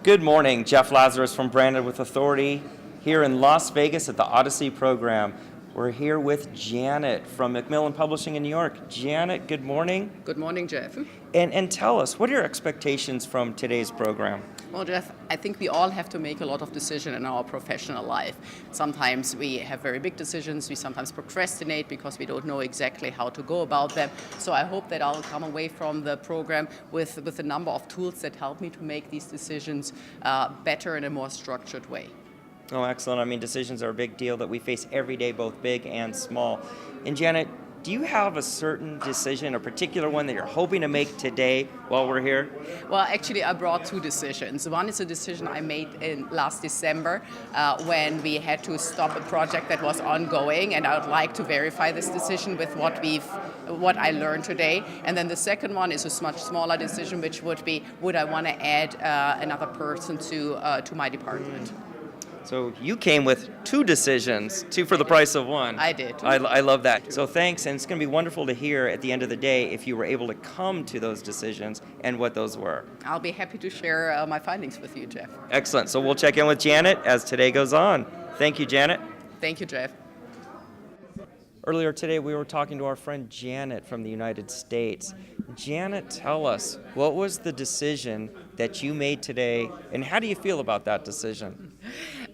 Good morning, Jeff Lazarus from Branded with Authority here in Las Vegas at the Odyssey program. We're here with Janet from Macmillan Publishing in New York. Janet, good morning. Good morning, Jeff. And tell us, what are your expectations from today's program? Well, Jeff, I think we all have to make a lot of decisions in our professional life. Sometimes we have very big decisions, we sometimes procrastinate because we don't know exactly how to go about them. So I hope that I'll come away from the program with a number of tools that help me to make these decisions better in a more structured way. Oh, excellent. I mean, decisions are a big deal that we face every day, both big and small. And Janet, do you have a certain decision, a particular one that you're hoping to make today while we're here? Well, actually, I brought two decisions. One is a decision I made in last December when we had to stop a project that was ongoing, and I would like to verify this decision with what I learned today. And then the second one is a much smaller decision, which would be, would I want to add another person to my department? So you came with two decisions, two for the price of one. I did. I love that. So thanks, and it's going to be wonderful to hear at the end of the day if you were able to come to those decisions and what those were. I'll be happy to share my findings with you, Jeff. Excellent. So we'll check in with Janet as today goes on. Thank you, Janet. Thank you, Jeff. Earlier today, we were talking to our friend Janet from the United States. Janet, tell us, what was the decision that you made today, and how do you feel about that decision?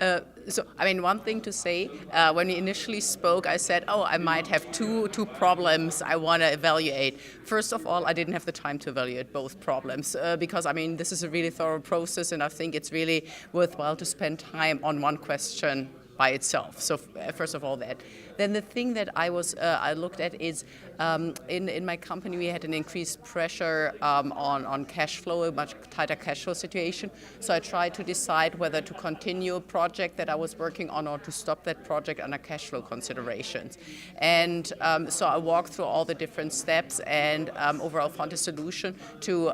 One thing to say, when we initially spoke, I said, I might have two problems I want to evaluate. First of all, I didn't have the time to evaluate both problems because, this is a really thorough process, and I think it's really worthwhile to spend time on one question by itself. So first of all, that. Then the thing that I looked at is in my company we had an increased pressure on cash flow, a much tighter cash flow situation. So I tried to decide whether to continue a project that I was working on or to stop that project under cash flow considerations. And so I walked through all the different steps and overall found a solution to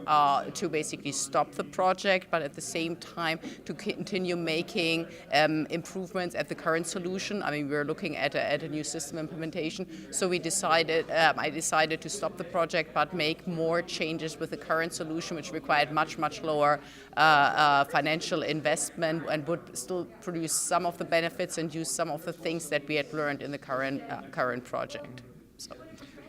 basically stop the project, but at the same time to continue making improvements at the current solution. We were looking at a new system implementation, so I decided to stop the project but make more changes with the current solution, which required much lower financial investment and would still produce some of the benefits and use some of the things that we had learned in the current project. So.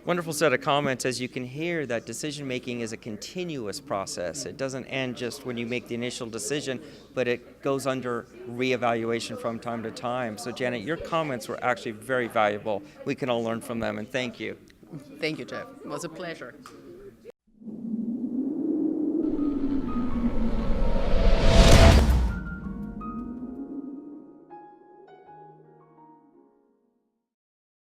Wonderful set of comments. As you can hear, that decision making is a continuous process. It doesn't end just when you make the initial decision, but it goes under reevaluation from time to time. So Janet, your comments were actually very valuable. We can all learn from them, and thank you. Thank you, Jeff. It was a pleasure.